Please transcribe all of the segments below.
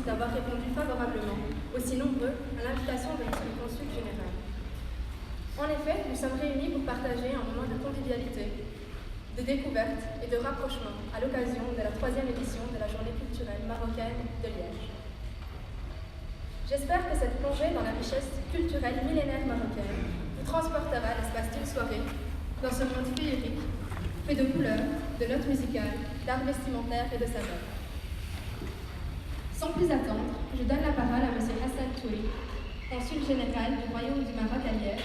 d'avoir répondu favorablement, aussi nombreux, à l'invitation de notre consul général. En effet, nous sommes réunis pour partager un moment de convivialité, de découverte et de rapprochement à l'occasion de la 3e édition de la Journée culturelle marocaine de Liège. J'espère que cette plongée dans la richesse culturelle millénaire marocaine vous transportera l'espace d'une soirée dans ce monde féerique, fait de couleurs, de notes musicales, d'art vestimentaire et de saveurs. Sans plus attendre, je donne la parole à M. Hassan Touri, consul général du Royaume du Maroc à Liège,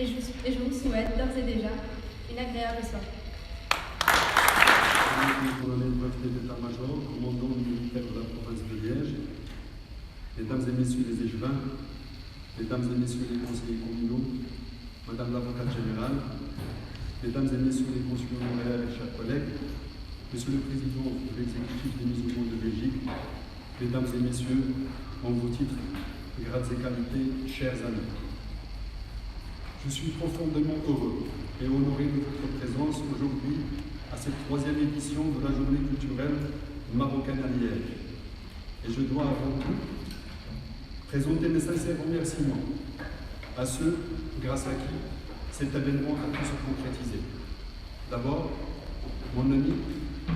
et je vous souhaite d'ores et déjà une agréable soirée. Colonel d'état-major, commandant militaire de la province de Liège, Mesdames et Messieurs les échevins, Mesdames et Messieurs les conseillers communaux, Madame l'avocate générale, Mesdames et Messieurs les consuls honoraires et chers collègues, Monsieur le Président de l'exécutif des musulmans de Belgique, Mesdames et Messieurs, en vos titres, grades et qualités, chers amis. Je suis profondément heureux et honoré de votre présence aujourd'hui à cette 3e édition de la Journée culturelle marocaine à Liège. Et je dois avant tout présenter mes sincères remerciements à ceux grâce à qui cet événement a pu se concrétiser. D'abord, mon ami,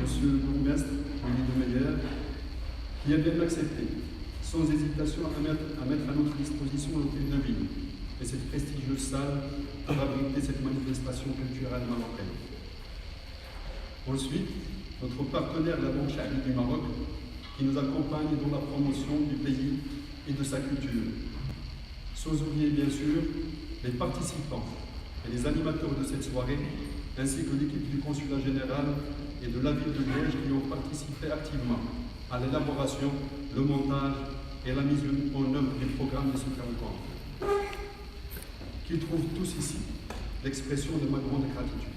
Monsieur le bourgmestre, Willy de Meyer, qui a bien accepté, sans hésitation, à mettre à notre disposition l'hôtel de ville et cette prestigieuse salle pour abriter cette manifestation culturelle marocaine. Ensuite, notre partenaire, la Banque Chahri du Maroc, qui nous accompagne dans la promotion du pays et de sa culture. Sans oublier, bien sûr, les participants et les animateurs de cette soirée, ainsi que l'équipe du consulat général et de la ville de Liège qui ont participé activement à l'élaboration, le montage et la mise en œuvre du programme de cette rencontre. Qu'ils trouvent tous ici l'expression de ma grande gratitude.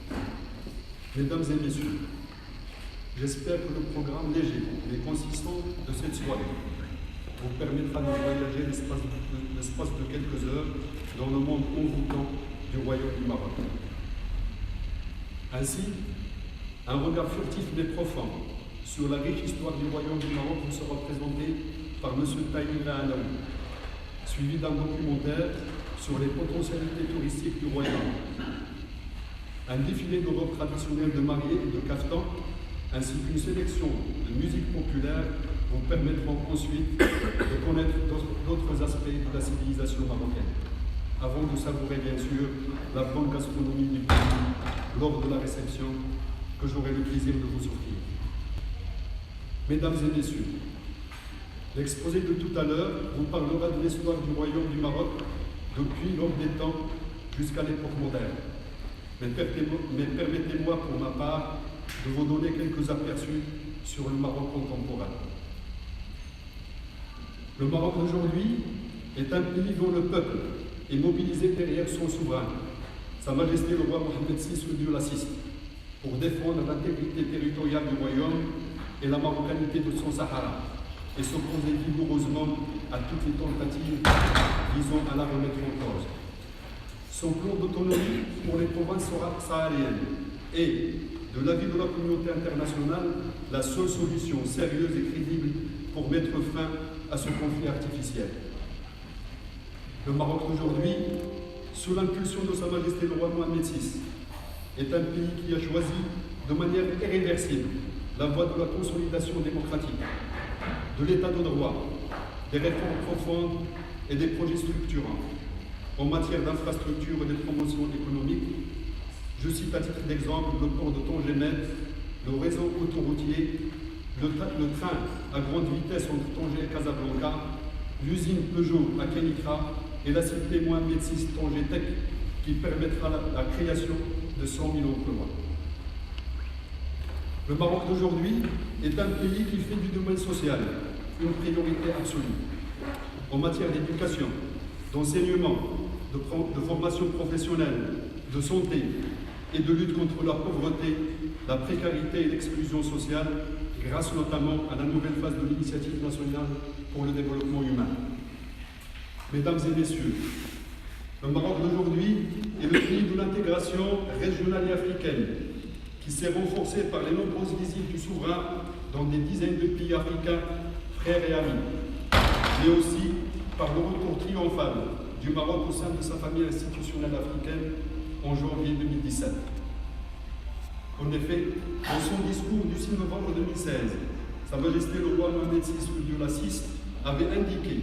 Mesdames et messieurs, j'espère que le programme léger mais consistant de cette soirée vous permettra de voyager l'espace de quelques heures dans le monde envoûtant du Royaume du Maroc. Ainsi, un regard furtif mais profond sur la riche histoire du Royaume du Maroc vous sera présenté par M. Tahir Alaoui, suivi d'un documentaire sur les potentialités touristiques du Royaume. Un défilé de robes traditionnelles de mariée et de caftan, ainsi qu'une sélection de musique populaire vous permettront ensuite de connaître d'autres aspects de la civilisation marocaine, avant de savourer bien sûr la bonne gastronomie du pays lors de la réception que j'aurai le plaisir de vous offrir. Mesdames et messieurs, l'exposé de tout à l'heure vous parlera de l'histoire du Royaume du Maroc depuis l'aube des temps jusqu'à l'époque moderne. Mais permettez-moi pour ma part de vous donner quelques aperçus sur le Maroc contemporain. Le Maroc d'aujourd'hui est un pays dont le peuple est mobilisé derrière son souverain, Sa Majesté le roi Mohamed VI, le Dieu l'assiste, pour défendre l'intégrité territoriale du royaume et la marocanité de son Sahara, et s'opposer vigoureusement à toutes les tentatives visant à la remettre en cause. Son plan d'autonomie pour les provinces sahariennes est, de l'avis de la communauté internationale, la seule solution sérieuse et crédible pour mettre fin à ce conflit artificiel. Le Maroc d'aujourd'hui, sous l'impulsion de Sa Majesté le roi Mohamed VI, est un pays qui a choisi de manière irréversible la voie de la consolidation démocratique, de l'état de droit, des réformes profondes et des projets structurants en matière d'infrastructures et de promotion économique. Je cite à titre d'exemple le port de Tanger-Med, le réseau autoroutier, le train à grande vitesse entre Tanger et Casablanca, l'usine Peugeot à Kenitra et la cité Mohamed VI Tanger Tech qui permettra la création de 100 000 emplois. Le Maroc d'aujourd'hui est un pays qui fait du domaine social une priorité absolue en matière d'éducation, d'enseignement, de formation professionnelle, de santé et de lutte contre la pauvreté, la précarité et l'exclusion sociale, grâce notamment à la nouvelle phase de l'initiative nationale pour le développement humain. Mesdames et messieurs, le Maroc d'aujourd'hui est le pays de l'intégration régionale et africaine, qui s'est renforcée par les nombreuses visites du souverain dans des dizaines de pays africains, frères et amis, mais aussi par le retour triomphal du Maroc au sein de sa famille institutionnelle africaine en janvier 2017. En effet, dans son discours du 6 novembre 2016, Sa Majesté le roi Mohamed VI, le Dieu l'assiste, avait indiqué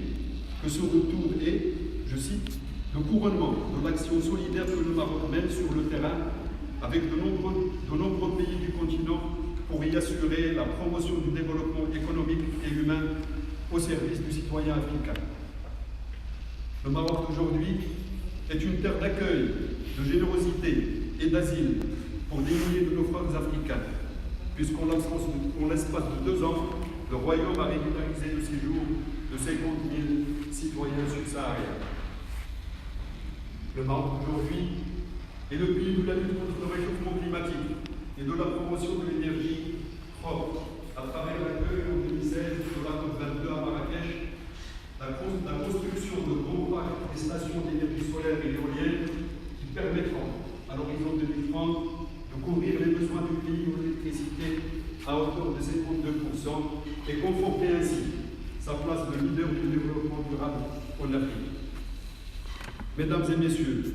que ce retour est, je cite, le couronnement de l'action solidaire que le Maroc mène sur le terrain avec de nombreux pays du continent pour y assurer la promotion du développement économique et humain au service du citoyen africain. Le Maroc d'aujourd'hui est une terre d'accueil, de générosité et d'asile pour des milliers de nos frères africains, puisqu'en l'espace de 2 ans, le Royaume a régularisé le séjour de 50 000 citoyens subsahariens. Le Maroc d'aujourd'hui est le pays de la lutte contre le réchauffement climatique et de la promotion de l'énergie propre à travers l'accueil en 2016 de la COP22 à Marrakech, la construction de grands parcs et stations d'énergie solaire et éolienne qui permettront, à l'horizon 2030, de couvrir les besoins du pays en électricité à hauteur de 52% et conforter ainsi sa place de leader du développement durable en Afrique. Mesdames et messieurs,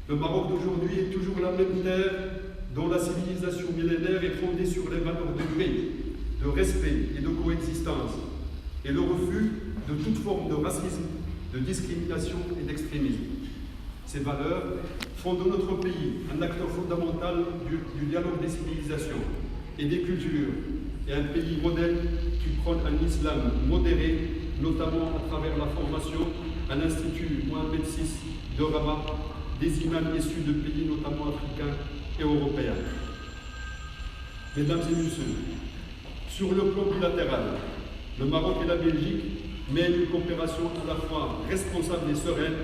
le Maroc d'aujourd'hui est toujours la même terre dont la civilisation millénaire est fondée sur les valeurs de paix, de respect et de coexistence, et le refus de toute forme de racisme, de discrimination et d'extrémisme. Ces valeurs font de notre pays un acteur fondamental du dialogue des civilisations et des cultures, et un pays modèle qui prône un islam modéré, notamment à travers la formation à l'Institut Mohamed VI de Rabat des imams issus de pays notamment africains et européens. Mesdames et messieurs, sur le plan bilatéral, le Maroc et la Belgique mènent une coopération à la fois responsable et sereine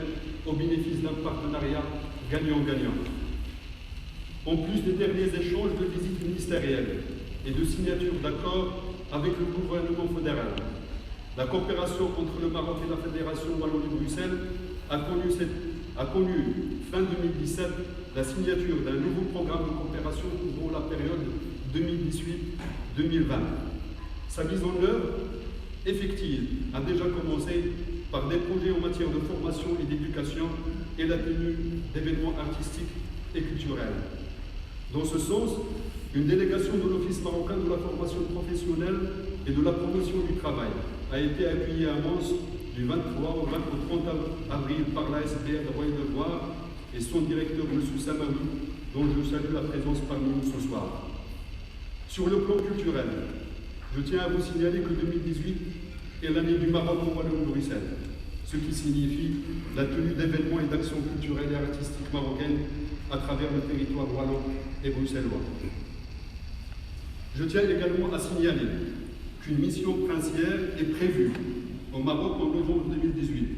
au bénéfice d'un partenariat gagnant-gagnant. en plus des derniers échanges de visites ministérielles et de signatures d'accords avec le gouvernement fédéral. La coopération entre le Maroc et la Fédération Wallonie-Bruxelles a connu fin 2017 la signature d'un nouveau programme de coopération couvrant la période 2018-2020. Sa mise en œuvre effective a déjà commencé par des projets en matière de formation et d'éducation et la tenue d'événements artistiques et culturels. Dans ce sens, une délégation de l'Office marocain de la formation professionnelle et de la promotion du travail a été accueillie à Mons du 23 au 30 avril par la SPR de Royan-de-Loire et son directeur M. Samawi, dont je salue la présence parmi nous ce soir. Sur le plan culturel, je tiens à vous signaler que 2018 est l'année du Maroc en Wallonie-Bruxelles, ce qui signifie la tenue d'événements et d'actions culturelles et artistiques marocaines à travers le territoire wallon et bruxellois. Je tiens également à signaler qu'une mission princière est prévue au Maroc en novembre 2018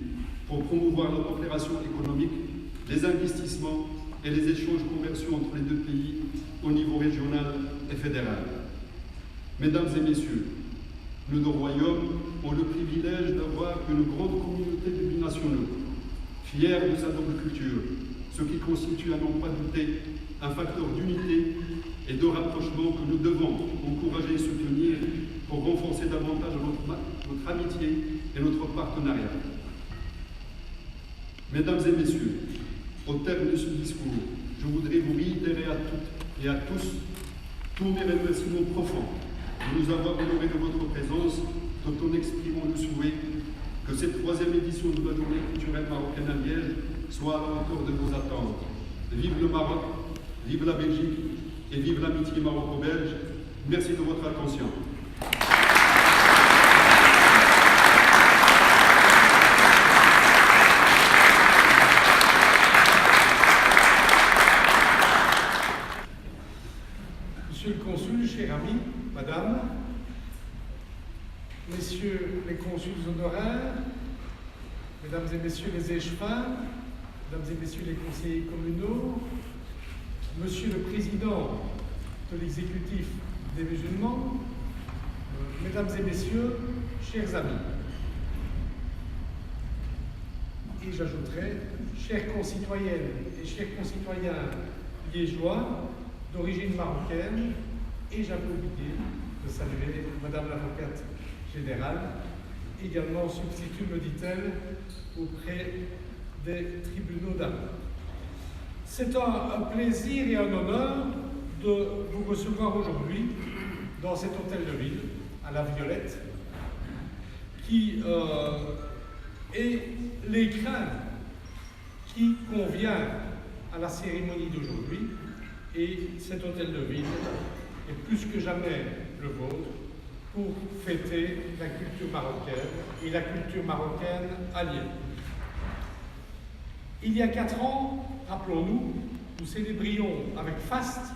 pour promouvoir la coopération économique, les investissements et les échanges commerciaux entre les deux pays au niveau régional et fédéral. Mesdames et messieurs, nos deux royaumes ont le privilège d'avoir une grande communauté de binationaux, fiers de sa double culture, ce qui constitue à n'en pas douter un facteur d'unité et de rapprochement que nous devons encourager et soutenir pour renforcer davantage notre amitié et notre partenariat. Mesdames et messieurs, au terme de ce discours, je voudrais vous réitérer à toutes et à tous mes remerciements profonds de nous avoir honorés de votre présence, tout en exprimant le souhait que cette troisième édition de la journée culturelle marocaine à Liège soit à la hauteur de vos attentes. Vive le Maroc, vive la Belgique et vive l'amitié maroco-belge. Merci de votre attention. Monsieur le consul, chers amis, madame, messieurs les consuls honoraires, mesdames et messieurs les échevins, mesdames et messieurs les conseillers communaux, monsieur le président de l'exécutif des musulmans, mesdames et messieurs, chers amis, et j'ajouterai, chères concitoyennes et chers concitoyens liégeois d'origine marocaine, et j'avais oublié de saluer madame l'avocate générale, également substitut, me dit-elle, auprès des tribunaux d'Arles. C'est un plaisir et un honneur de vous recevoir aujourd'hui dans cet hôtel de ville, à la Violette, qui est l'écrin qui convient à la cérémonie d'aujourd'hui, et cet hôtel de ville est plus que jamais le vôtre pour fêter la culture marocaine et la culture marocaine à Liège. Il y a 4 ans, rappelons-nous, nous célébrions avec faste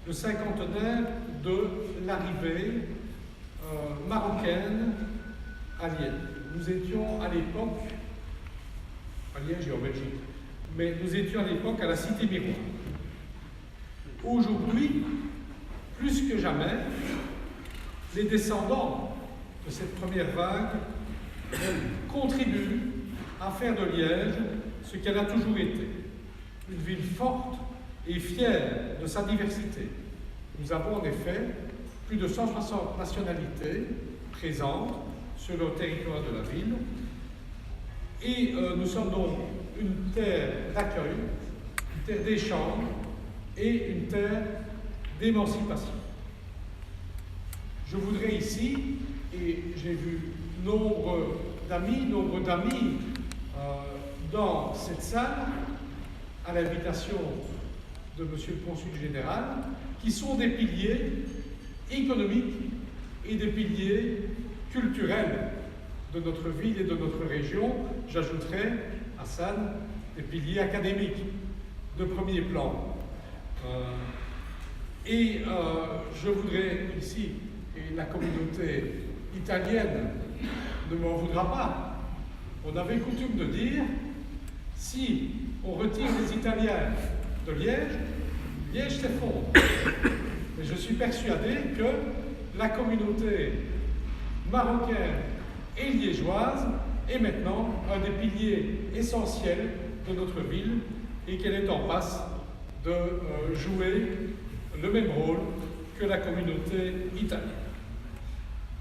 le cinquantenaire de l'arrivée marocaine à Liège. Nous étions à l'époque, à Liège et en Belgique, mais nous étions à l'époque à la Cité Miroir. Aujourd'hui, plus que jamais, les descendants de cette première vague contribuent à faire de Liège ce qu'elle a toujours été, une ville forte et fière de sa diversité. Nous avons en effet plus de 160 nationalités présentes sur le territoire de la ville, et nous sommes donc une terre d'accueil, une terre d'échange et une terre d'émancipation. Je voudrais ici, et j'ai vu nombre d'amis dans cette salle, à l'invitation de Monsieur le Consul Général, qui sont des piliers économiques et des piliers culturels de notre ville et de notre région. J'ajouterai, Hassan, des piliers académiques de premier plan. Je voudrais ici, et la communauté italienne ne m'en voudra pas, on avait coutume de dire, si on retire les Italiens de Liège, Liège s'effondre. Et je suis persuadé que la communauté marocaine et liégeoise est maintenant un des piliers essentiels de notre ville et qu'elle est en passe de jouer le même rôle que la communauté italienne.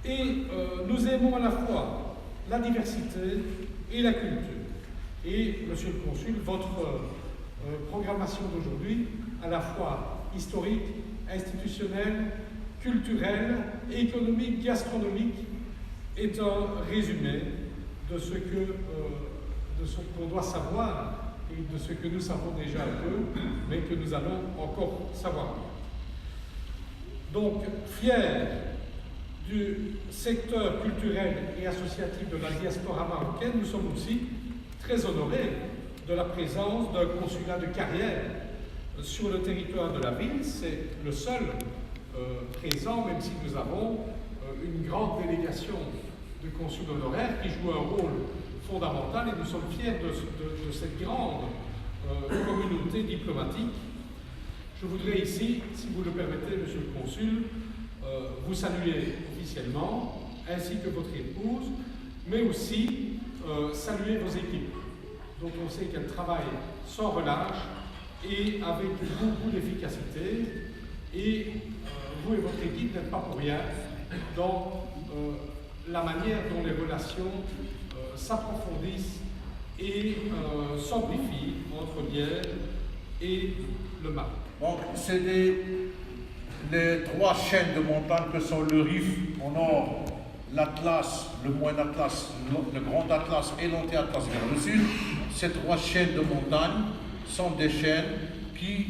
Et nous aimons à la fois la diversité et la culture. Et, Monsieur le Consul, votre programmation d'aujourd'hui, à la fois historique, institutionnelle, culturelle, économique, gastronomique, est un résumé de ce qu'on doit savoir et de ce que nous savons déjà un peu, mais que nous allons encore savoir. Donc, fiers du secteur culturel et associatif de la diaspora marocaine, nous sommes aussi très honorés de la présence d'un consulat de carrière sur le territoire de la ville. C'est le seul présent, même si nous avons une grande délégation de consuls honoraires qui joue un rôle fondamental et nous sommes fiers de cette grande communauté diplomatique. Je voudrais ici, si vous le permettez, Monsieur le Consul, vous saluer officiellement, ainsi que votre épouse, mais aussi saluer vos équipes, dont on sait qu'elles travaillent sans relâche et avec beaucoup d'efficacité. Et vous et votre équipe n'êtes pas pour rien dans la manière dont les relations s'approfondissent et s'amplifient entre Liège et le Maroc. Donc, c'est les trois chaînes de montagnes que sont le Rif au nord, l'Atlas, le Moyen Atlas, le Grand Atlas et l'Anti-Atlas vers le sud. Ces trois chaînes de montagnes sont des chaînes qui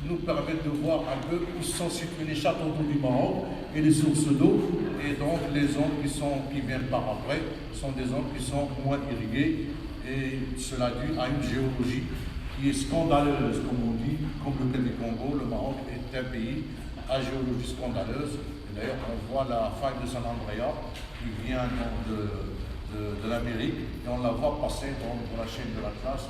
nous permettent de voir un peu où sont situés les châteaux d'eau du Maroc et les sources d'eau. Et donc les zones qui viennent par après sont des zones qui sont moins irriguées. Et cela dû à une géologie qui est scandaleuse, comme on dit, comme le cas du Congo. Le Maroc est un pays à géologie scandaleuse. Et d'ailleurs, on voit la faille de San Andrea qui vient donc de l'Amérique et on la voit passer dans la chaîne de l'Atlas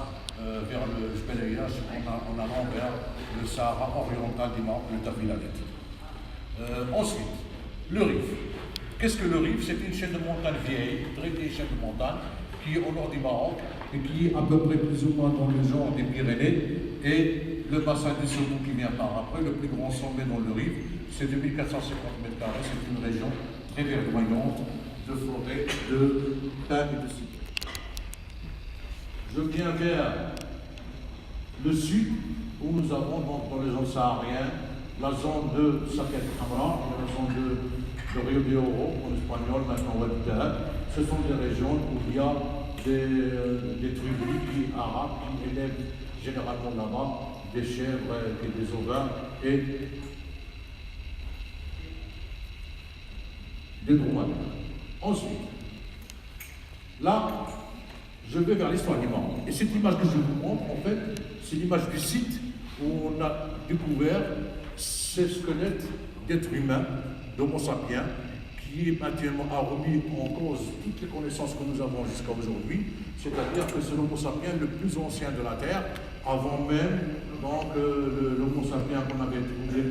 vers le pèlerinage en allant vers le Sahara oriental du Maroc, le Tafilalet. Ensuite, le Rif. Qu'est-ce que le Rif? C'est une chaîne de montagne vieille, très vieille chaîne de montagne, qui est au nord du Maroc et qui est à peu près plus ou moins dans le genre des Pyrénées. Et le bassin du Sonou qui vient par après, le plus grand sommet dans le Rif, c'est 2450 m². C'est une région très verdoyante de forêt, de pins et de cyprès. Je viens vers le sud, où nous avons donc dans les zones sahariennes la zone de Saket Hamra et la zone de Rio de Oro, en espagnol, maintenant Ouaditana. Ce sont des régions où il y a des tribus arabes qui élèvent généralement là-bas des chèvres et des ovins et des dromadaires. Ensuite, là, je vais vers l'histoire du Maroc. Et cette image que je vous montre, en fait, c'est l'image du site où on a découvert ces squelettes d'êtres humains, d'Homo sapiens, qui actuellement a remis en cause toutes les connaissances que nous avons jusqu'à aujourd'hui, c'est-à-dire que c'est l'Homo sapiens le plus ancien de la Terre, avant même donc l'Homo sapiens qu'on avait trouvé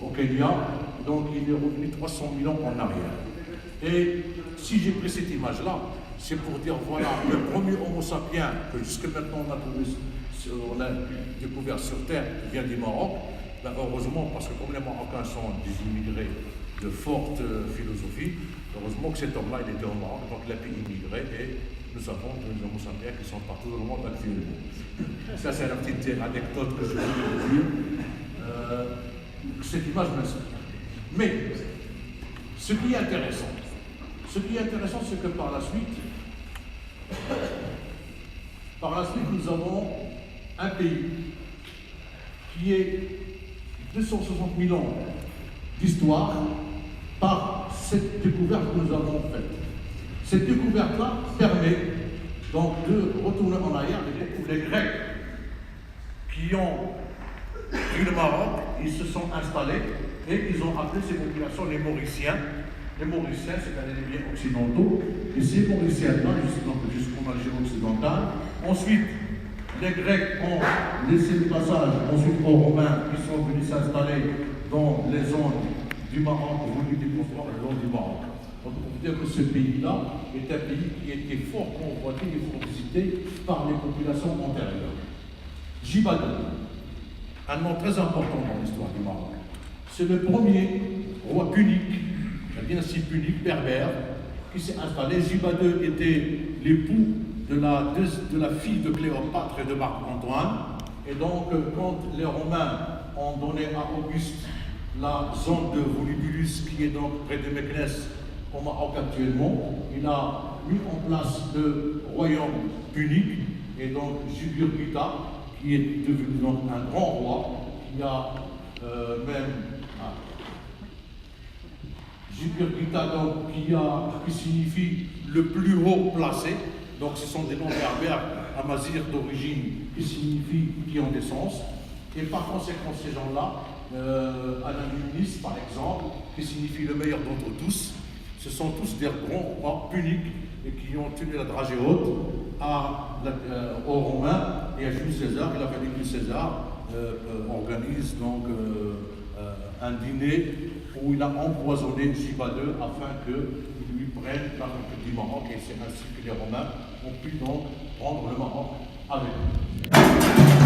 au Kenya, donc il est revenu 300 000 ans en arrière. Et si j'ai pris cette image-là, c'est pour dire, voilà, le premier Homo sapiens que jusque maintenant on a découvert sur Terre, qui vient du Maroc, ben heureusement, parce que comme les Marocains sont des immigrés de forte philosophie, heureusement que cet homme-là, il était au Maroc, donc il a pu immigrer, et nous avons des Homo sapiens qui sont partout dans le monde actuellement. Ça, c'est la petite anecdote que je voulais vous dire. Cette image m'inspire. Mais, ce qui est intéressant, c'est que par la suite, nous avons un pays qui est 260 000 ans d'histoire par cette découverte que nous avons faite. Cette découverte-là permet donc de retourner en arrière et les Grecs qui ont pris le Maroc, ils se sont installés et ils ont appelé ces populations les Mauriciens. Les Mauriciens, c'est-à-dire les biens occidentaux, et ces Mauriciens-là, jusqu'en Algérie occidentale. Ensuite, Les Grecs ont laissé le passage ensuite aux Romains qui sont venus s'installer dans les zones du Maroc, voulu découvrir le long du Maroc. Donc on peut dire que ce pays-là est un pays qui était fort convoité et fort visité par les populations antérieures. Jibadou, un nom très important dans l'histoire du Maroc. C'est le premier roi punique, la dynastie punique berbère, qui s'est installé. Jibadou était l'époux de la fille de Cléopâtre et de Marc-Antoine. Et donc, quand les Romains ont donné à Auguste la zone de Volubulus, qui est donc près de Meknès, au Maroc actuellement, il a mis en place le royaume punique, et donc Jugurtha, qui est devenu donc un grand roi, qui a Jugurtha, donc, qui signifie le plus haut placé. Donc ce sont des noms berbères amazigh d'origine qui signifient qui ont des sens. Et par conséquent, ces gens-là, Ananunis par exemple, qui signifie le meilleur d'entre tous, ce sont tous des grands rois puniques et qui ont tenu la dragée haute aux Romains et à Jules César. Il a fallu que César organise donc un dîner où il a empoisonné Jibadou afin qu'il lui prenne la conquête du Maroc, et c'est ainsi que les Romains ont pu donc prendre le Maroc avec eux.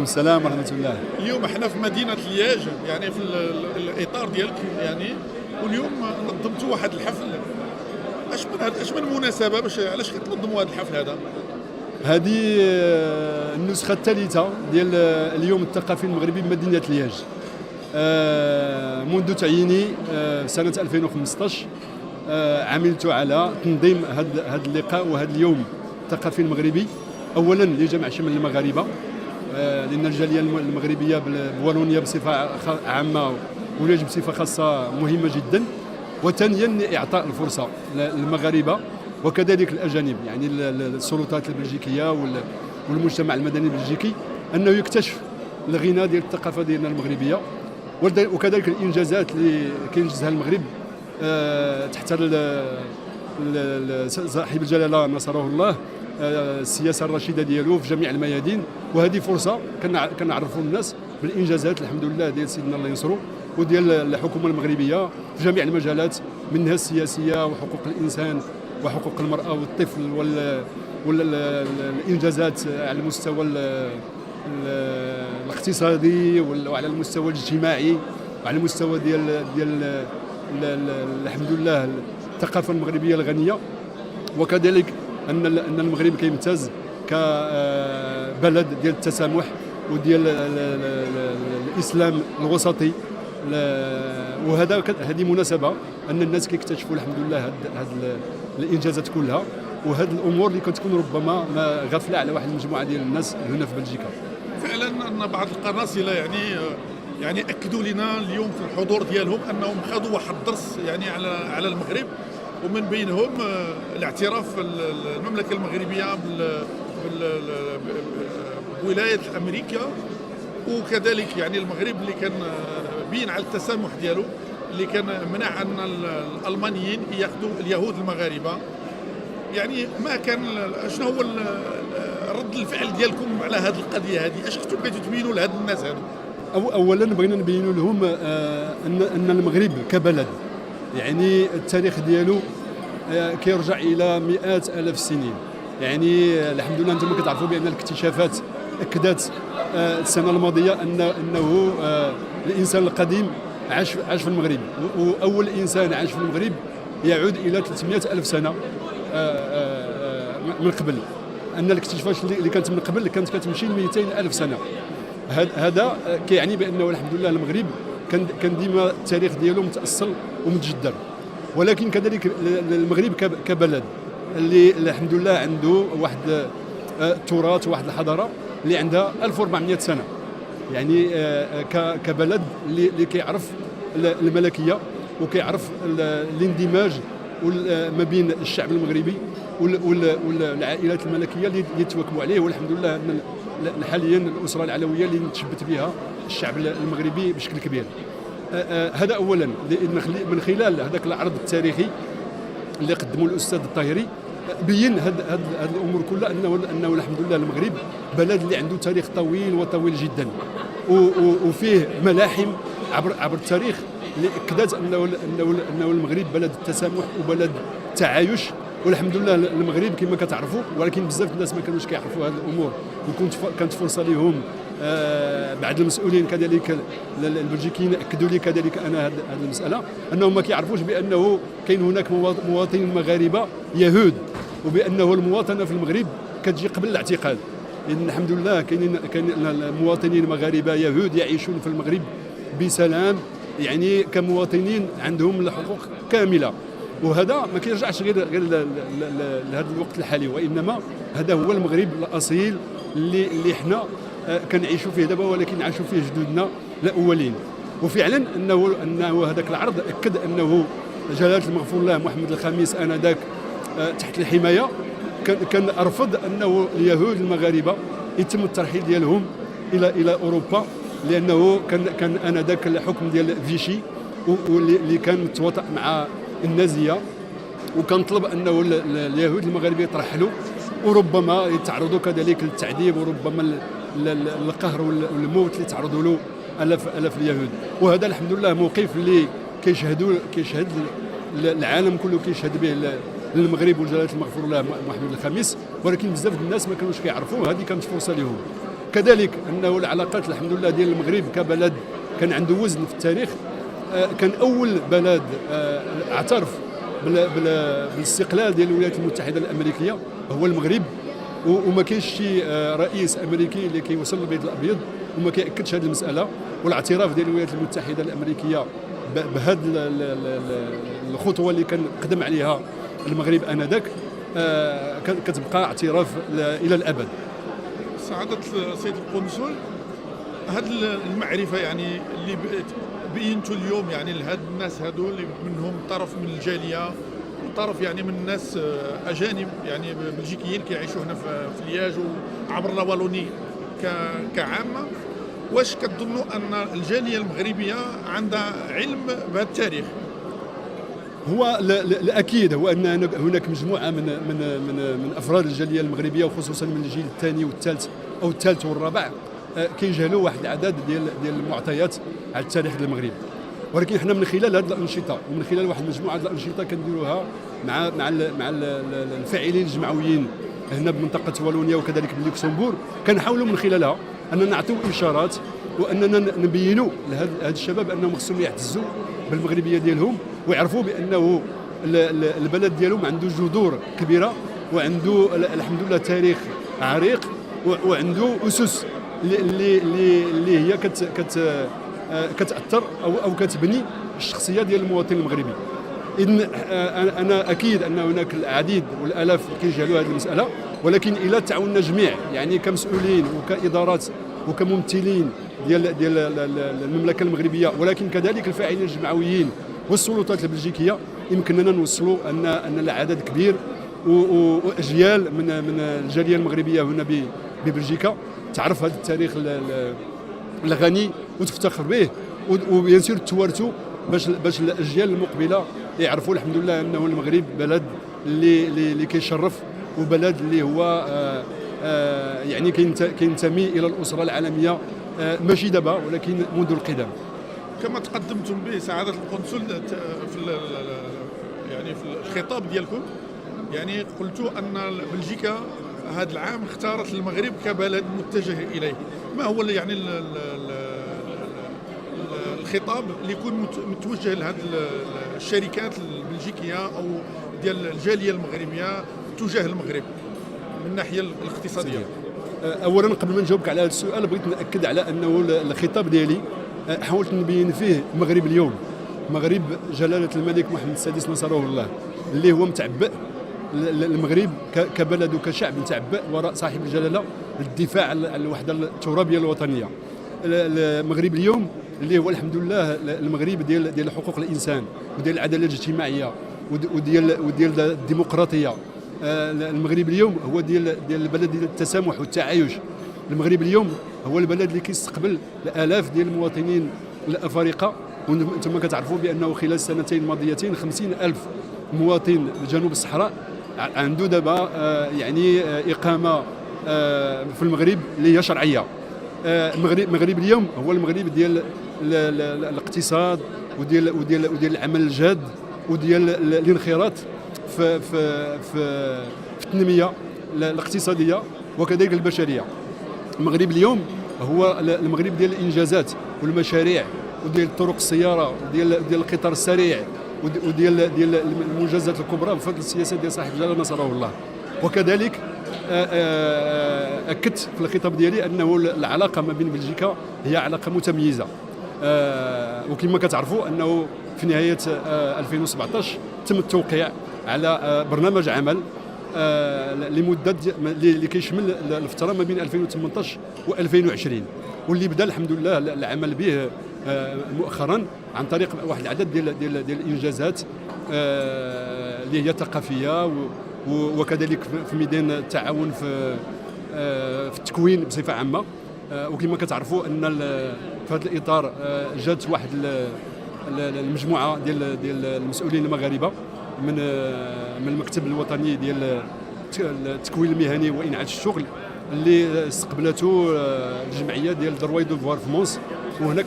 السلام ورحمة الله. اليوم احنا في مدينة لياج يعني في الإطار ديالك يعني، واليوم نظمتوا واحد الحفل. اش من مناسبة علاش كتنظموا هذا الحفل هذا؟ هذه النسخة الثالثة ديال اليوم الثقافي المغربي بمدينة لياج. منذ تعييني سنة 2015 عملت على تنظيم هذا اللقاء وهذا اليوم الثقافي المغربي، اولا لجمع شمل المغاربه، لان الجاليه المغربيه بوالونيا بصفه عامه وليج بصفه خاصه مهمه جدا، وثانيا لاعطاء الفرصه للمغاربه وكذلك الاجانب، يعني السلطات البلجيكيه والمجتمع المدني البلجيكي انه يكتشف الغنى ديال الثقافه ديالنا المغربيه، وكذلك الانجازات اللي كينجزها المغرب تحت صاحب الجلاله نصره الله، السياسه الرشيده ديالو في جميع الميادين. وهذه فرصه كنعرفوا الناس بالانجازات الحمد لله ديال سيدنا الله ينصرو وديال الحكومه المغربيه في جميع المجالات، منها السياسيه وحقوق الانسان وحقوق المراه والطفل والانجازات على المستوى الاقتصادي وعلى المستوى الاجتماعي وعلى المستوى ديال الحمد لله الثقافه المغربيه الغنيه. وكذلك ان المغرب كيمتاز كبلد ديال التسامح وديال الاسلام الوسطي، هذه مناسبه ان الناس كيكتشفوا الحمد لله هاد الانجازات كلها وهذه الامور اللي كتكون ربما غافله على واحد المجموعه ديال الناس هنا في بلجيكا. فعلا ان بعض القناصله يعني اكدوا لنا اليوم في الحضور ديالهم انهم خذوا واحد الدرس يعني على المغرب، ومن بينهم الاعتراف المملكه المغربيه بولايه امريكا، وكذلك يعني المغرب اللي كان بين على التسامح ديالو، اللي كان منع ان الالمانيين ياخذوا اليهود المغاربه. يعني ما كان شنو هو رد الفعل ديالكم على هذه القضيه هذه؟ اش كنتم بغيتوا تبينوا لهاد الناس هادو؟ اولا بغينا نبينوا لهم ان المغرب كبلد يعني التاريخ ديالو كيرجع الى مئات الاف السنين. يعني الحمد لله انتم كتعرفوا بان الاكتشافات اكدت السنه الماضيه انه الانسان القديم عاش في المغرب، واول انسان عاش في المغرب يعود الى 300 الف سنه من قبل. ان الاكتشافات اللي كانت من قبل كانت كتمشي ل 200 الف سنه. هذا كيعني بانه الحمد لله المغرب كان ديما التاريخ ديالو متاصل ومتجدر. ولكن كذلك المغرب كبلد اللي الحمد لله عنده واحد التراث واحد الحضاره اللي عندها 1400 سنه. يعني كبلد اللي كيعرف الملكيه وكيعرف الاندماج ما بين الشعب المغربي والعائلات الملكيه اللي يتواكبوا عليه. والحمد لله ان حاليا الاسره العلويه اللي نتشبت بها الشعب المغربي بشكل كبير. هذا اولا، لان من خلال هذاك العرض التاريخي اللي قدمه الاستاذ الطاهري بين هذه الامور كلها انه الحمد لله المغرب بلد اللي عنده تاريخ طويل وطويل جدا، وفيه ملاحم عبر التاريخ اللي اكدت انه المغرب بلد التسامح وبلد التعايش. والحمد لله المغرب كما كتعرفوا، ولكن بزاف الناس ما كانوش كيعرفوا هذه الامور، كانت فرصه لهم. بعض المسؤولين كذلك البلجيكيين اكدوا لي كذلك انا هذه المساله، انهم ما كيعرفوش بانه كاين هناك مواطنين مغاربه يهود، وبانه المواطنه في المغرب كتجي قبل الاعتقال. لان الحمد لله كاين المواطنين مغاربه يهود يعيشون في المغرب بسلام، يعني كمواطنين عندهم الحقوق كامله. وهذا ما كيرجعش غير لهذا الوقت الحالي، وانما هذا هو المغرب الاصيل اللي حنا كنعيشوا فيه دابا، ولكن عاشوا فيه جدودنا الاولين. وفعلا انه هذاك العرض اكد انه جلاله المغفور له محمد الخامس انذاك تحت الحمايه كان رفض انه اليهود المغاربه يتم الترحيل ديالهم الى اوروبا، لانه كان انذاك الحكم ديال فيشي واللي كان متواطئ مع النازيه، وكان طلب انه اليهود المغاربه يترحلوا وربما يتعرضوا كذلك للتعذيب وربما القهر والموت اللي تعرضوا له الاف اليهود. وهذا الحمد لله موقف اللي كيشهد العالم كله كيشهد به المغرب وجلاله المغفور له محمد الخامس، ولكن بزاف الناس ما كانوش كيعرفوا. هذه كانت فرصه لهم. كذلك انه العلاقات الحمد لله ديال المغرب كبلد كان عنده وزن في التاريخ. كان اول بلد اعترف بالاستقلال ديال الولايات المتحده الامريكيه هو المغرب، وما كاينش شي رئيس امريكي اللي كيوصل للبيت الابيض وما كياكدش هذه المساله. والاعتراف ديال الولايات المتحده الامريكيه بهذه الخطوه اللي كان قدم عليها المغرب انذاك كتبقى اعتراف الى الابد. سعادة السيد القنصل، هذه المعرفة يعني اللي بينتوا اليوم يعني لهاد الناس هادو اللي منهم طرف من الجالية وطرف يعني من الناس أجانب يعني بلجيكيين كيعيشوا هنا في لياج وعبر لا والوني كعامة، واش كتظنوا أن الجالية المغربية عندها علم بهذا التاريخ؟ هو الاكيد هو ان هناك مجموعه من افراد الجاليه المغربيه وخصوصا من الجيل الثاني والثالث او الثالث والرابع كيجهلوا واحد العدد ديال المعطيات على التاريخ ديال المغرب. ولكن حنا من خلال هذه الانشطه ومن خلال واحد المجموعه ديال الانشطه كنديروها مع الفاعلين الجمعويين هنا بمنطقه والونيا وكذلك باللوكسمبور، كنحاولوا من خلالها اننا نعطيو اشارات واننا نبينوا لهذا الشباب انهم خصهم يعتزوا بالمغربيه ديالهم ويعرفوا بانه البلد ديالهم عنده جذور كبيره وعنده الحمد لله تاريخ عريق وعنده اسس اللي هي كتاثر او كتبني الشخصيه ديال المواطن المغربي. اذن انا اكيد ان هناك العديد والالاف كيجهلوا هذه المساله، ولكن الى تعاوننا جميع يعني كمسؤولين وكادارات وكممثلين ديال المملكه المغربيه، ولكن كذلك الفاعلين الجمعويين والسلطات البلجيكيه، يمكننا نوصلوا ان العدد كبير واجيال من الجاليه المغربيه هنا ببلجيكا تعرف هذا التاريخ الغني وتفتخر به، وبيان سور توارثوا باش الاجيال المقبله يعرفوا الحمد لله انه المغرب بلد اللي كيشرف وبلد اللي هو يعني كينتمي الى الاسره العالميه ماشي دابا ولكن منذ القدم. كما تقدمتم به سعادة القنصل يعني في الخطاب ديالكم يعني قلتوا أن بلجيكا هذا العام اختارت المغرب كبلد متجه إليه. ما هو يعني الخطاب اللي يكون متوجه لهذه الشركات البلجيكية أو ديال الجالية المغربية تجاه المغرب من الناحية الاقتصادية؟ اولا قبل ما نجاوبك على هذا السؤال بغيت ناكد على انه الخطاب ديالي حاولت نبين فيه المغرب اليوم، مغرب جلاله الملك محمد السادس نصره الله، اللي هو متعبئ المغرب كبلد وكشعب متعبئ وراء صاحب الجلاله للدفاع عن الوحده الترابيه الوطنيه. المغرب اليوم اللي هو الحمد لله المغرب ديال حقوق الانسان وديال العداله الاجتماعيه وديال الديمقراطيه. المغرب اليوم هو ديال البلد ديال التسامح والتعايش. المغرب اليوم هو البلد اللي كيستقبل الالاف ديال المواطنين الافارقه، وانتم كتعرفوا بانه خلال السنتين الماضيتين 50,000 مواطن جنوب الصحراء عنده دابا يعني اقامه في المغرب اللي هي شرعيه. المغرب اليوم هو المغرب ديال الاقتصاد وديال العمل الجاد وديال الانخراط في التنميه الاقتصاديه وكذلك البشريه. المغرب اليوم هو المغرب ديال الانجازات والمشاريع وديال الطرق السياره وديال القطار السريع وديال المنجزات الكبرى بفضل السياسه ديال صاحب الجلاله نصره الله. وكذلك اكدت في الخطاب ديالي انه العلاقه ما بين بلجيكا هي علاقه متميزه، وكما كتعرفوا انه في نهايه 2017 تم التوقيع على برنامج عمل لمده اللي كيشمل الفتره ما بين 2018 و2020، واللي بدا الحمد لله العمل به مؤخرا عن طريق واحد العدد ديال الانجازات اللي هي ثقافيه وكذلك في ميدان التعاون في التكوين بصفه عامه. وكما كتعرفوا ان في هذا الاطار جات واحد المجموعه ديال المسؤولين المغاربه من المكتب الوطني ديال التكوين المهني وانعاش الشغل اللي استقبلته الجمعيه ديال درواي دو فوار في مونس. وهنا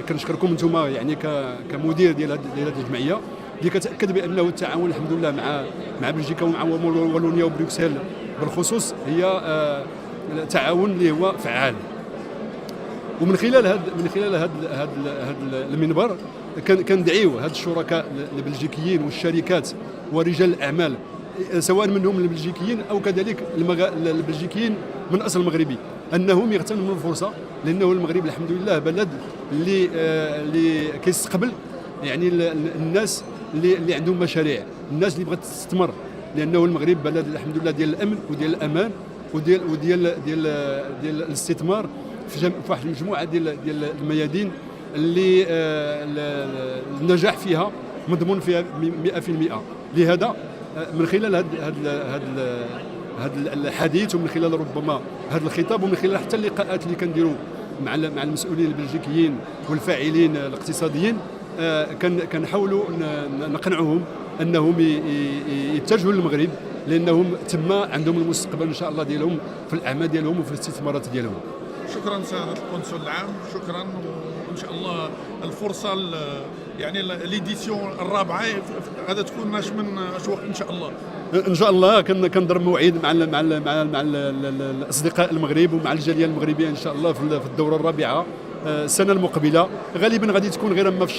كنشكركم انتم يعني كمدير ديال هذه الجمعيه اللي كتاكد بانه التعاون الحمد لله مع بلجيكا ومع والونيا وبروكسل بالخصوص هي تعاون اللي هو فعال. ومن خلال هذا المنبر كندعيو هاد الشركاء البلجيكيين والشركات ورجال الاعمال سواء منهم البلجيكيين او كذلك البلجيكيين من اصل مغربي انهم يغتنموا الفرصه، لانه المغرب الحمد لله بلد اللي كيستقبل يعني الناس اللي عندهم مشاريع، الناس اللي بغات تستثمر، لانه المغرب بلد الحمد لله ديال الامن وديال الامان وديال الاستثمار في واحد المجموعه ديال الميادين اللي النجاح فيها مضمون فيها 100%. لهذا من خلال هذا الحديث ومن خلال ربما هذا الخطاب ومن خلال حتى اللقاءات اللي كنديروا مع المسؤولين البلجيكيين والفاعلين الاقتصاديين كنحاولوا نقنعوهم انهم يتجهوا للمغرب، لانهم تما عندهم المستقبل ان شاء الله ديالهم في الاعمال ديالهم وفي الاستثمارات ديالهم. شكرا سعادة القنصل العام، شكرا، وان شاء الله الفرصه يعني ليديسيون الرابعه غادا تكون من اشواق ان شاء الله. ان شاء الله كنضرب موعد مع الاصدقاء المغرب ومع الجاليه المغربيه ان شاء الله في الدوره الرابعه السنه المقبله. غالبا غادي تكون غير اما في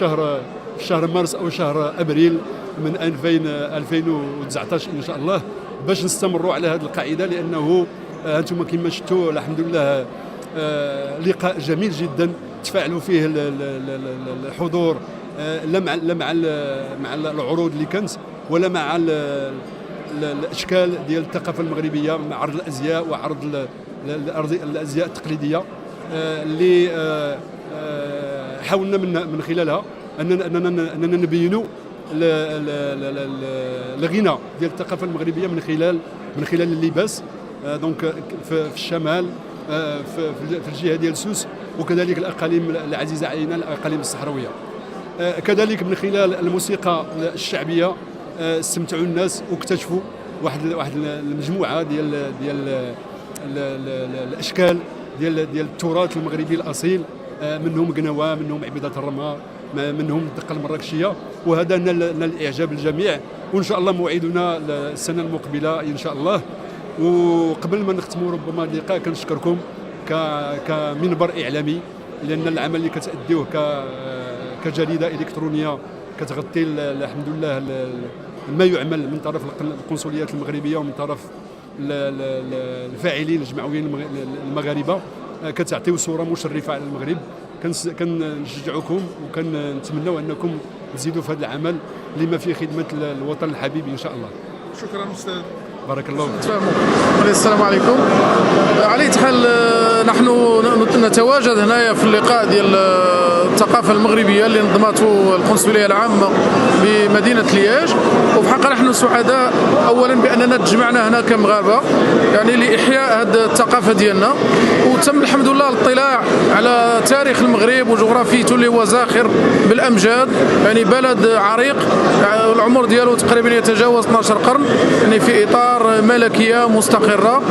شهر مارس او شهر ابريل من 2019 ان شاء الله، باش نستمروا على هذه القاعده، لانه انتم كما شفتوا الحمد لله لقاء جميل جدا تفاعلوا فيه الحضور لا مع العروض اللي كانت ولا مع الاشكال ديال الثقافه المغربيه، مع عرض الازياء وعرض الازياء التقليديه اللي حاولنا من خلالها اننا نبينوا الغنى ديال الثقافه المغربيه من خلال اللباس، دونك في الشمال في الجهه ديال سوس وكذلك الاقاليم العزيزه علينا الاقاليم الصحراويه. كذلك من خلال الموسيقى الشعبيه استمتعوا الناس واكتشفوا واحد المجموعه ديال الاشكال ديال التراث المغربي الاصيل، منهم قنوه، منهم عبيده الرماه، منهم الدقه المراكشيه، وهذا نال اعجاب الجميع. وان شاء الله موعدنا السنه المقبله ان شاء الله. وقبل ما نختموا ربما اللقاء كنشكركم كمنبر اعلامي، لان العمل اللي كتأديوه كجريده الكترونيه كتغطي الحمد لله ما يعمل من طرف القنصليات المغربيه ومن طرف الفاعلين الجمعويين المغاربه، كتعطيو صوره مشرفه على المغرب. كنشجعكم وكنتمنوا انكم تزيدوا في هذا العمل لما فيه خدمه الوطن الحبيب ان شاء الله. شكرا استاذ، بارك الله فيك. تفهموا. السلام عليكم. على اي حال نحن نتواجد هنايا في اللقاء ديال الثقافه المغربيه اللي نظمته القنصليه العامه بمدينه لياج، وفي حقا نحن سعداء اولا باننا تجمعنا هنا كمغاربه يعني لاحياء هذه الثقافه ديالنا، وتم الحمد لله الاطلاع على تاريخ المغرب وجغرافيته اللي هو زاخر بالامجاد، يعني بلد عريق العمر ديالو تقريبا يتجاوز 12 قرن، يعني في اطار ملكيه مستقره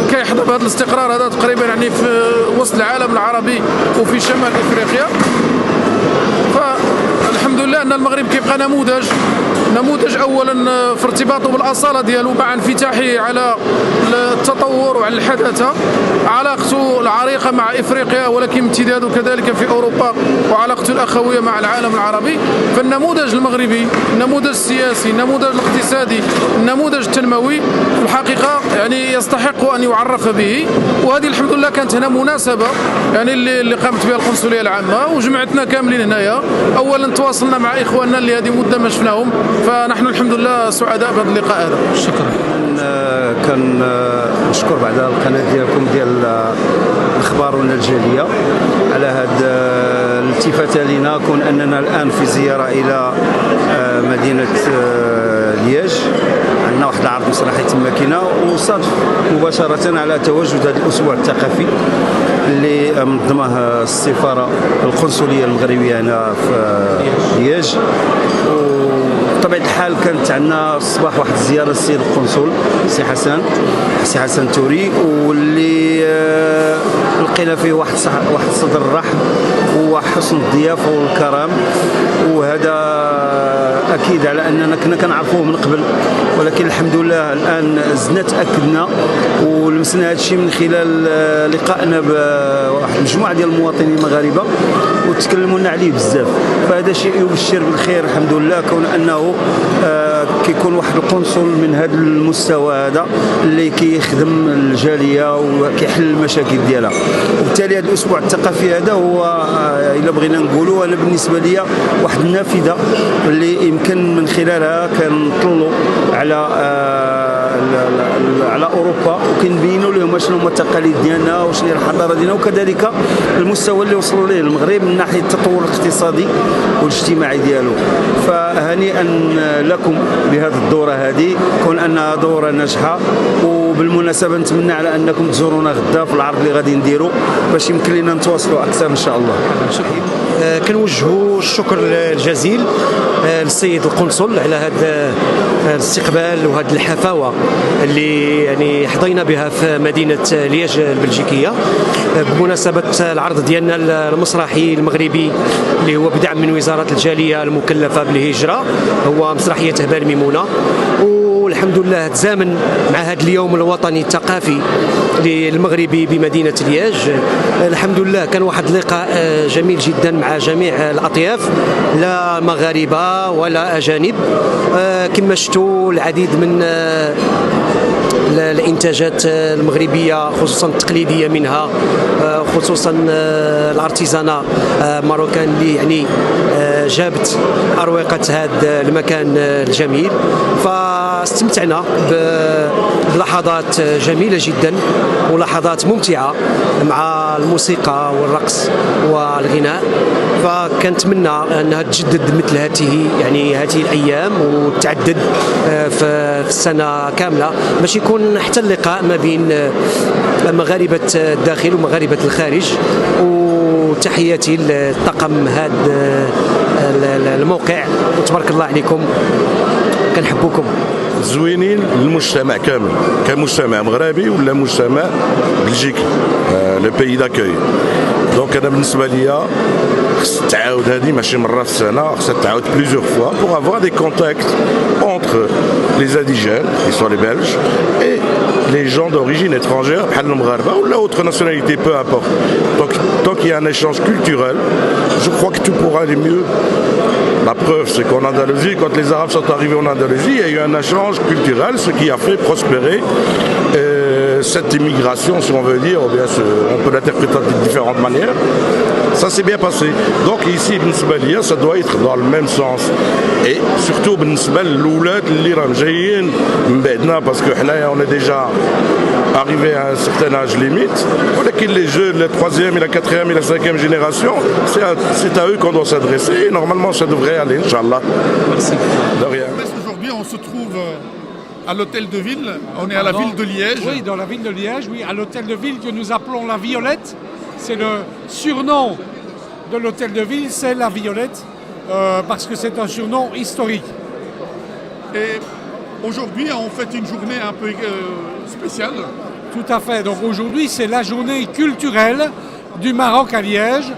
كيحظى بهذا الاستقرار هذا تقريبا يعني في وسط العالم العربي وفي شمال افريقيا. فالحمد لله ان المغرب كيبقى نموذج اولا في ارتباطه بالاصاله ديالو مع انفتاحه على التطور وعلى الحداثه، علاقته العريقه مع افريقيا ولكن امتداده كذلك في اوروبا وعلاقته الاخويه مع العالم العربي. فالنموذج المغربي، النموذج السياسي، النموذج الاقتصادي، النموذج التنموي في الحقيقه يعني يستحق ان يعرف به. وهذه الحمد لله كانت هنا مناسبه يعني اللي قامت بها القنصليه العامه وجمعتنا كاملين هنايا. اولا تواصلنا مع اخواننا اللي هذه مده ما شفناهم، فنحن الحمد لله سعداء بهذا اللقاء هذا. شكرا. كنشكر بعد القناه ديالكم ديال اخبارنا الجاليه على هذه الالتفاته لنا، كون اننا الان في زياره الى مدينه لياج، عندنا واحد العرض مسرحي تما كاينه، وصادف مباشره على تواجد هذا الاسبوع الثقافي اللي منظمه السفاره القنصليه المغربيه هنا في لياج. بطبيعة الحال كانت عندنا الصباح واحد الزيارة للسيد القنصل سي حسن توري، واللي لقينا فيه واحد الصدر الرحب هو حسن الضيافة والكرم، وهذا أكيد على أننا كنا كنعرفوه من قبل، ولكن الحمد لله الآن زدنا تأكدنا ولمسنا هذا الشيء من خلال لقائنا بواحد المجموعة ديال المواطنين المغاربة وتكلموا لنا عليه بزاف. فهذا شيء يبشر بالخير الحمد لله، كون أنه كيكون واحد القنصل من هذا المستوى هذا اللي كيخدم الجاليه وكيحل المشاكل ديالها. وبالتالي هذا الاسبوع الثقافي هذا هو الا بغينا نقولوا انا بالنسبه لي واحد النافذه اللي يمكن من خلالها كنطلوا على اوروبا وكنبينوا لهم شنو هما التقاليد ديالنا وشنو هي الحضاره ديالنا، وكذلك المستوى اللي وصلوا ليه المغرب من ناحيه التطور الاقتصادي والاجتماعي ديالو. فهنيئا لكم بهذه الدوره هذه، كون انها دوره ناجحه. وبالمناسبه نتمنى على انكم تزورونا غدا في العرض اللي غادي نديرو باش يمكن لنا نتواصلوا اكثر ان شاء الله. كنوجهوا الشكر الجزيل للسيد القنصل على هذا الاستقبال وهذه الحفاوه اللي يعني حظينا بها في مدينه لياج البلجيكيه بمناسبه العرض ديالنا المسرحي المغربي اللي هو بدعم من وزاره الجاليه المكلفه بالهجره، هو مسرحيه هبال ميمونه. والحمد لله تزامن مع هذا اليوم الوطني الثقافي للمغربي بمدينة لياج. الحمد لله كان واحد اللقاء جميل جدا مع جميع الأطياف، لا مغاربة ولا أجانب. كما شفتوا العديد من الانتاجات المغربيه خصوصا التقليديه منها، خصوصا الارتيزانا ماروكان اللي يعني جابت اروقه هذا المكان الجميل. فاستمتعنا بلحظات جميله جدا ولحظات ممتعه مع الموسيقى والرقص والغناء. فكنتمنى انها تجدد مثل هذه الايام وتعدد في السنه كامله باش يكون حتى اللقاء ما بين مغاربه الداخل ومغاربه الخارج. وتحياتي للطاقم هذا الموقع وتبارك الله عليكم، كنحبوكم. زوينين للمجتمع كامل، كمجتمع مغربي ولا مجتمع بلجيكي، لو بيي داكوي. دونك انا بالنسبه ليا خص تعاود هذه ماشي مره في السنه، خصها تعاود بليزيور فوا بور افوار دي كونتاكت اونتر لي زاديجين qui sont les Belges et les gens d'origine étrangère بحال المغاربه ولا autre nationalité, peu importe. Donc tant qu'il y a un échange culturel, je crois que tout pourra aller mieux. La preuve, c'est qu'en Andalousie, quand les Arabes sont arrivés en Andalousie, il y a eu un échange culturel, ce qui a fait prospérer cette immigration, si on veut dire, ou bien on peut l'interpréter de différentes manières. Ça s'est bien passé. Donc ici, ça doit être dans le même sens. Et surtout, parce que on est déjà arrivé à un certain âge limite. Les jeunes, la 3e, la 4e et la 5e génération, c'est à eux qu'on doit s'adresser. Et normalement, ça devrait aller, Inch'Allah. Merci. De rien. Aujourd'hui, on se trouve à l'hôtel de ville. On est à la ville de Liège. Oui, dans la ville de Liège, oui, à l'hôtel de ville que nous appelons la Violette. C'est le surnom de l'hôtel de ville, c'est la Violette, parce que c'est un surnom historique. Et aujourd'hui, on fait une journée un peu spéciale. Tout à fait. Donc aujourd'hui, c'est la journée culturelle du Maroc à Liège,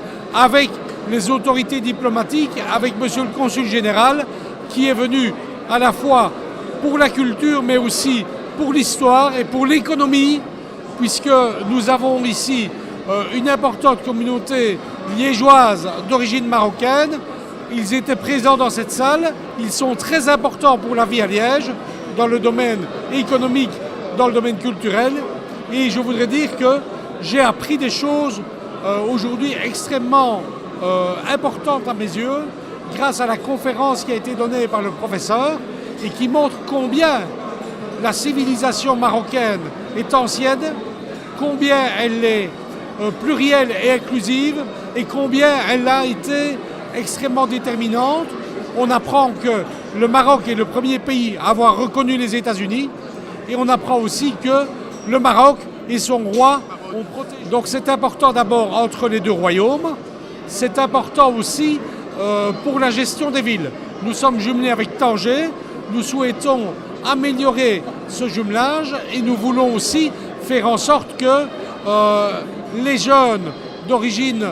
avec les autorités diplomatiques, avec monsieur le consul général, qui est venu à la fois pour la culture, mais aussi pour l'histoire et pour l'économie, puisque nous avons ici une importante communauté liégeoise d'origine marocaine. Ils étaient présents dans cette salle. Ils sont très importants pour la vie à Liège, dans le domaine économique, dans le domaine culturel. Et je voudrais dire que j'ai appris des choses aujourd'hui extrêmement importantes à mes yeux, grâce à la conférence qui a été donnée par le professeur et qui montre combien la civilisation marocaine est ancienne, combien elle est plurielle et inclusive et combien elle a été extrêmement déterminante. On apprend que le Maroc est le premier pays à avoir reconnu les États-Unis et on apprend aussi que le Maroc et son roi ont protégé. Donc c'est important d'abord entre les deux royaumes, c'est important aussi pour la gestion des villes. Nous sommes jumelés avec Tanger, nous souhaitons améliorer ce jumelage et nous voulons aussi faire en sorte que les jeunes d'origine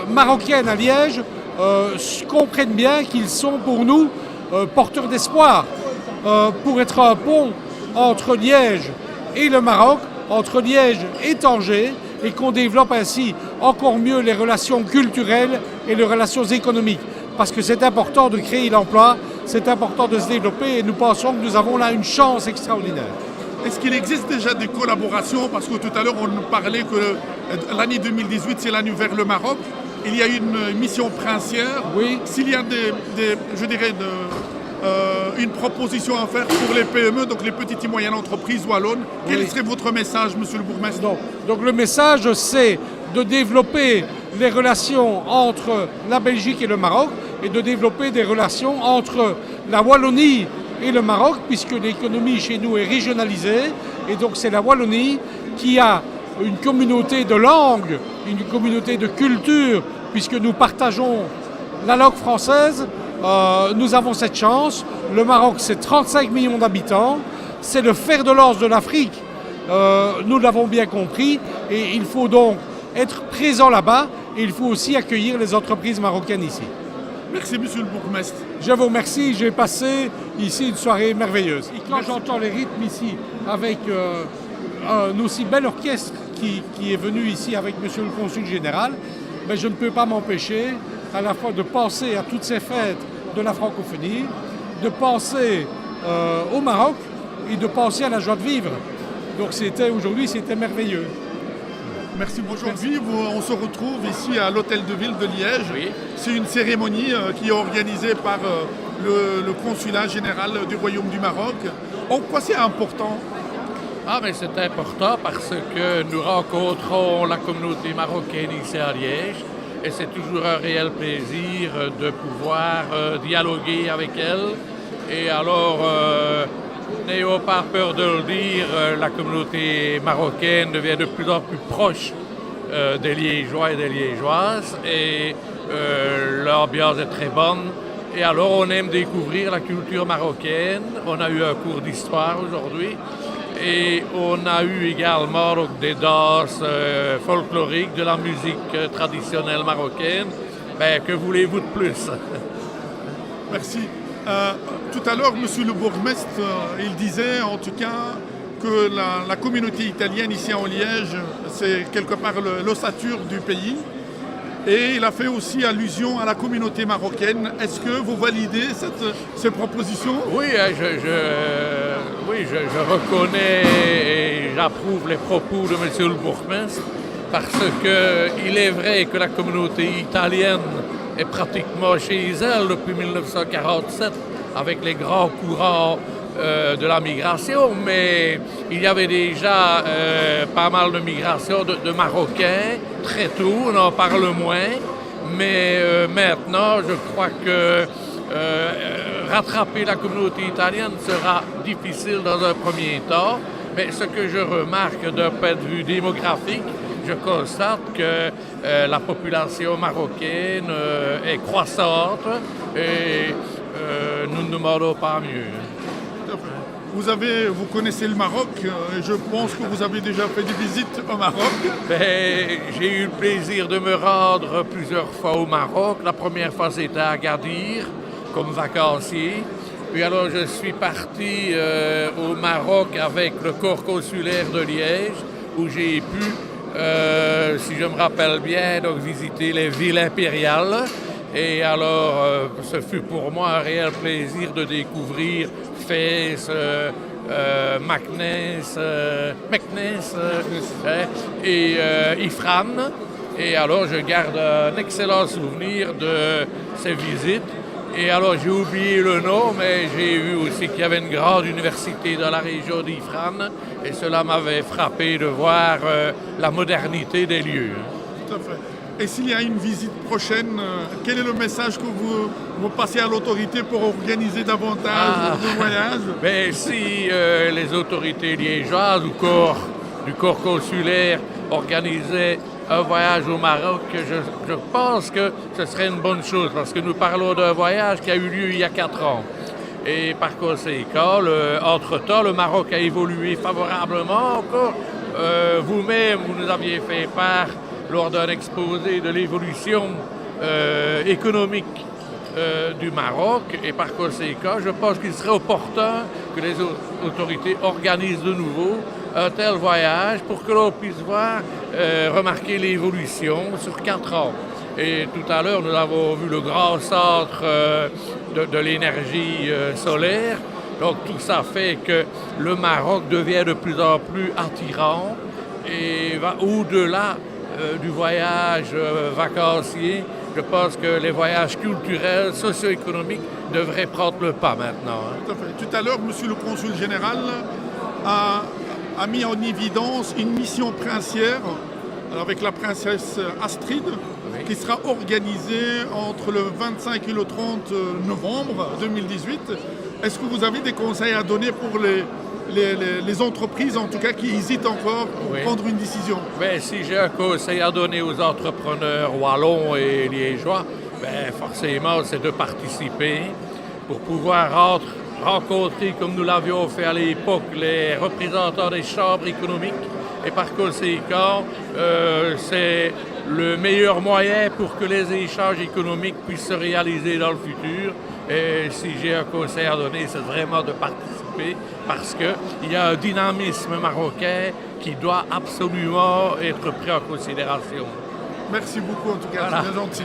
marocaines à Liège comprennent bien qu'ils sont pour nous porteurs d'espoir pour être un pont entre Liège et le Maroc, entre Liège et Tanger, et qu'on développe ainsi encore mieux les relations culturelles et les relations économiques. Parce que c'est important de créer l'emploi, c'est important de se développer et nous pensons que nous avons là une chance extraordinaire. Est-ce qu'il existe déjà des collaborations? Parce que tout à l'heure, on nous parlait que l'année 2018, c'est l'année vers le Maroc. Il y a une mission princière. Oui. S'il y a une proposition à faire pour les PME, donc les petites et moyennes entreprises wallonnes, quel serait votre message, monsieur le bourgmestre? Donc le message, c'est de développer les relations entre la Belgique et le Maroc et de développer des relations entre la Wallonie et le Maroc, puisque l'économie chez nous est régionalisée, et donc c'est la Wallonie qui a une communauté de langue, une communauté de culture, puisque nous partageons la langue française. Nous avons cette chance. Le Maroc, c'est 35 millions d'habitants, c'est le fer de lance de l'Afrique. Nous l'avons bien compris, et il faut donc être présent là-bas, et il faut aussi accueillir les entreprises marocaines ici. Merci, monsieur le bourgmestre. Je vous remercie, j'ai passé ici une soirée merveilleuse. Et quand j'entends les rythmes ici, avec un aussi bel orchestre qui est venu ici avec monsieur le consul général, ben je ne peux pas m'empêcher à la fois de penser à toutes ces fêtes de la francophonie, de penser au Maroc et de penser à la joie de vivre. Donc aujourd'hui, c'était merveilleux. Merci. Aujourd'hui, on se retrouve ici à l'Hôtel de Ville de Liège. Oui. C'est une cérémonie qui est organisée par le consulat général du Royaume du Maroc. En quoi c'est important? Mais c'est important parce que nous rencontrons la communauté marocaine ici à Liège et c'est toujours un réel plaisir de pouvoir dialoguer avec elle. Et alors, n'ayons pas peur de le dire, la communauté marocaine devient de plus en plus proche des Liégeois et des Liégeoises et l'ambiance est très bonne. Et alors, on aime découvrir la culture marocaine. On a eu un cours d'histoire aujourd'hui et on a eu également donc, des danses folkloriques, de la musique traditionnelle marocaine. Que voulez-vous de plus? Merci. Tout à l'heure, monsieur le bourgmestre, il disait en tout cas que la communauté italienne ici en Liège, c'est quelque part l'ossature du pays. Et il a fait aussi allusion à la communauté marocaine. Est-ce que vous validez cette proposition? Oui, je reconnais et j'approuve les propos de monsieur le bourgmestre parce qu'il est vrai que la communauté italienne est pratiquement chez elle depuis 1947 avec les grands courants de la migration, mais il y avait déjà pas mal de migration de Marocains très tôt, on en parle moins, mais maintenant je crois que rattraper la communauté italienne sera difficile dans un premier temps, mais ce que je remarque d'un point de vue démographique, je constate que la population marocaine est croissante et nous ne demandons pas mieux. Vous connaissez le Maroc, je pense que vous avez déjà fait des visites au Maroc. J'ai eu le plaisir de me rendre plusieurs fois au Maroc. La première fois c'était à Agadir, comme vacancier. Puis alors je suis parti au Maroc avec le corps consulaire de Liège, où j'ai pu, si je me rappelle bien, donc visiter les villes impériales. Et alors, ce fut pour moi un réel plaisir de découvrir Fès, Meknès et Ifrane. Et alors, je garde un excellent souvenir de ces visites. Et alors, j'ai oublié le nom, mais j'ai vu aussi qu'il y avait une grande université dans la région d'Ifrane. Et cela m'avait frappé de voir la modernité des lieux. Tout à fait. Et s'il y a une visite prochaine, quel est le message que vous passez à l'autorité pour organiser davantage de voyages? Si les autorités liégeoises ou du corps consulaire organisaient un voyage au Maroc, je pense que ce serait une bonne chose parce que nous parlons d'un voyage qui a eu lieu il y a 4 ans. Et par conséquent, entre-temps, le Maroc a évolué favorablement encore. Vous-même, vous nous aviez fait part lors d'un exposé de l'évolution économique du Maroc, et par conséquent, je pense qu'il serait opportun que les autorités organisent de nouveau un tel voyage pour que l'on puisse voir, remarquer l'évolution sur 4 ans. Et tout à l'heure, nous avons vu le grand centre de l'énergie solaire. Donc tout ça fait que le Maroc devient de plus en plus attirant et va au-delà du voyage vacancier. Je pense que les voyages culturels, socio-économiques devraient prendre le pas maintenant. Tout à fait. Tout à l'heure, monsieur le consul général a mis en évidence une mission princière avec la princesse Astrid, qui sera organisée entre le 25 et le 30 novembre 2018. Est-ce que vous avez des conseils à donner pour les entreprises, en tout cas, qui hésitent encore pour prendre une décision? Si j'ai un conseil à donner aux entrepreneurs wallons et liégeois, forcément, c'est de participer pour pouvoir rencontrer, comme nous l'avions fait à l'époque, les représentants des chambres économiques. Et par conséquent, c'est le meilleur moyen pour que les échanges économiques puissent se réaliser dans le futur. Et si j'ai un conseil à donner, c'est vraiment de participer parce qu'il y a un dynamisme marocain qui doit absolument être pris en considération. Merci beaucoup en tout cas, c'est bien gentil.